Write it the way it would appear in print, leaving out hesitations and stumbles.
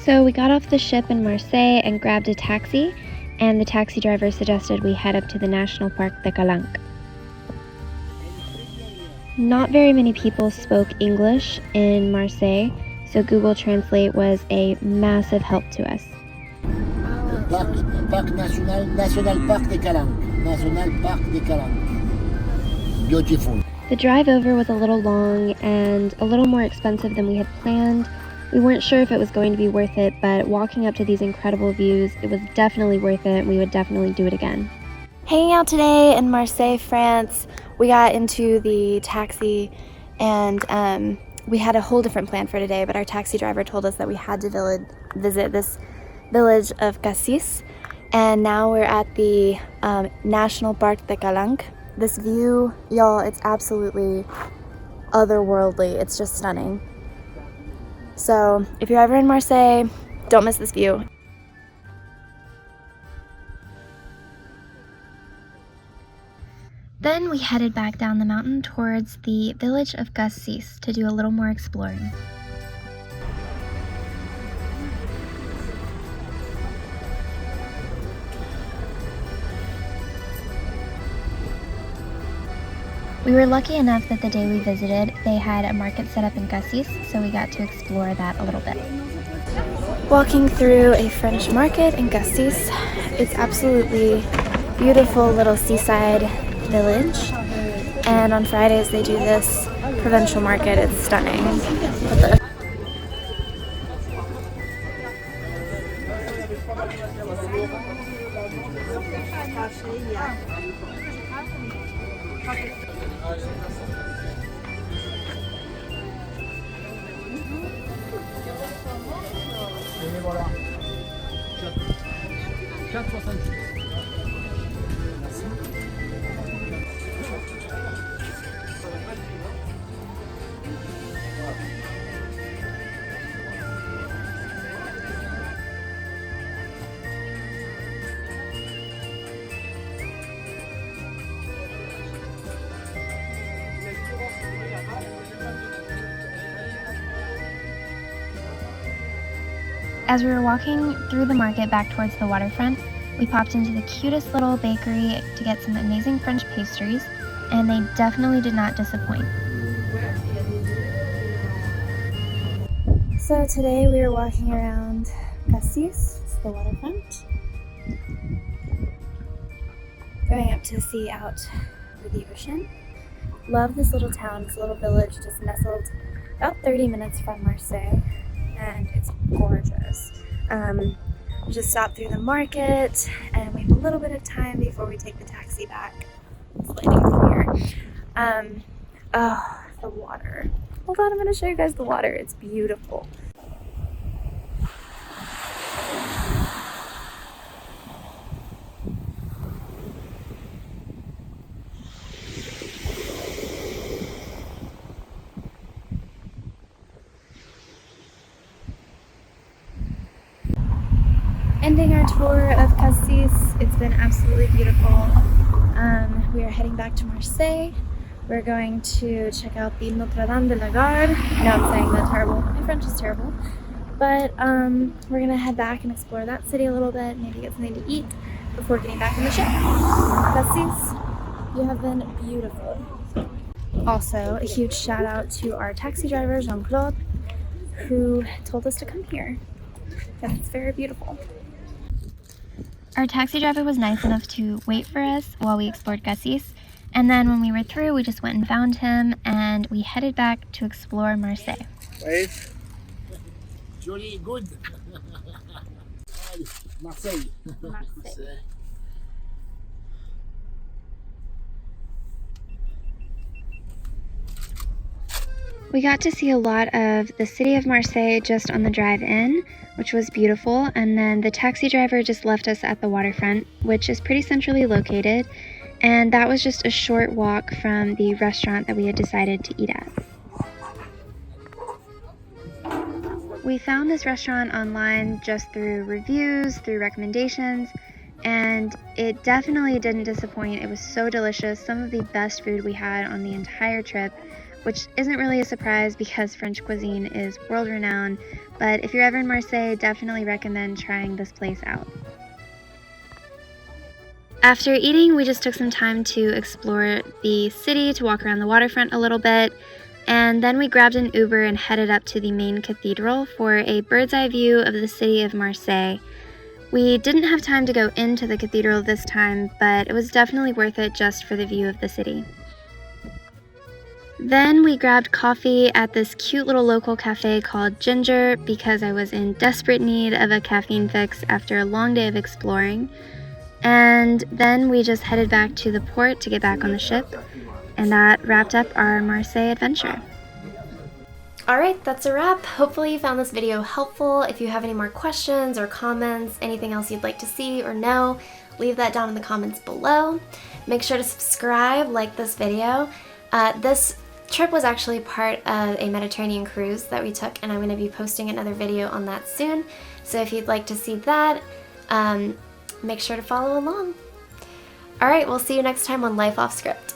So we got off the ship in Marseille and grabbed a taxi, and the taxi driver suggested we head up to the National Park de Calanques. Not very many people spoke English in Marseille, so Google Translate was a massive help to us. Parc National, National Parc des Calanques. National Parc des Calanques. Beautiful. The drive over was a little long and a little more expensive than we had planned. We weren't sure if it was going to be worth it, but walking up to these incredible views, it was definitely worth it, and we would definitely do it again. Hanging out today in Marseille, France, we got into the taxi and we had a whole different plan for today, but our taxi driver told us that we had to visit this village of Cassis, and now we're at the National Parc de Calanques. This view, y'all, it's absolutely otherworldly. It's just stunning. So if you're ever in Marseille, don't miss this view. Then we headed back down the mountain towards the village of Cassis to do a little more exploring. We were lucky enough that the day we visited, they had a market set up in Cassis, so we got to explore that a little bit. Walking through a French market in Cassis, it's absolutely beautiful little seaside village, and on Fridays they do this provincial market. It's stunning. As we were walking through the market back towards the waterfront, we popped into the cutest little bakery to get some amazing French pastries, and they definitely did not disappoint. So today we are walking around Cassis, it's the waterfront, going up to see out over the ocean. Love this little town, this little village just nestled about 30 minutes from Marseille, and it's gorgeous. We just stopped through the market and we have a little bit of time before we take the taxi back. It's lighting from here. Oh, the water. Hold on, I'm going to show you guys the water. It's beautiful. Ending our tour of Cassis, it's been absolutely beautiful. We are heading back to Marseille. We're going to check out the Notre Dame de la Garde. I know I'm saying that terrible. My French is terrible. But we're going to head back and explore that city a little bit, maybe get something to eat before getting back on the ship. Cassis, you have been beautiful. Also, a huge shout out to our taxi driver, Jean-Claude, who told us to come here. Because it's very beautiful. Our taxi driver was nice enough to wait for us while we explored Cassis, and then when we were through, we just went and found him, and we headed back to explore Marseille. Wait. Jolly good. Marseille. Marseille. We got to see a lot of the city of Marseille just on the drive in, which was beautiful, and then the taxi driver just left us at the waterfront, which is pretty centrally located, and that was just a short walk from the restaurant that we had decided to eat at. We found this restaurant online just through reviews, through recommendations, and it definitely didn't disappoint. It was so delicious, some of the best food we had on the entire trip. which isn't really a surprise because French cuisine is world-renowned, but if you're ever in Marseille, definitely recommend trying this place out. After eating, we just took some time to explore the city, to walk around the waterfront a little bit, and then we grabbed an Uber and headed up to the main cathedral for a bird's eye view of the city of Marseille. We didn't have time to go into the cathedral this time, but it was definitely worth it just for the view of the city. Then we grabbed coffee at this cute little local cafe called Ginger because I was in desperate need of a caffeine fix after a long day of exploring. And then we just headed back to the port to get back on the ship, and that wrapped up our Marseille adventure. Alright, that's a wrap. Hopefully you found this video helpful. If you have any more questions or comments, anything else you'd like to see or know, leave that down in the comments below. Make sure to subscribe, like this video. This trip was actually part of a Mediterranean cruise that we took, and I'm going to be posting another video on that soon. So if you'd like to see that, make sure to follow along. Alright, we'll see you next time on Life Off Script.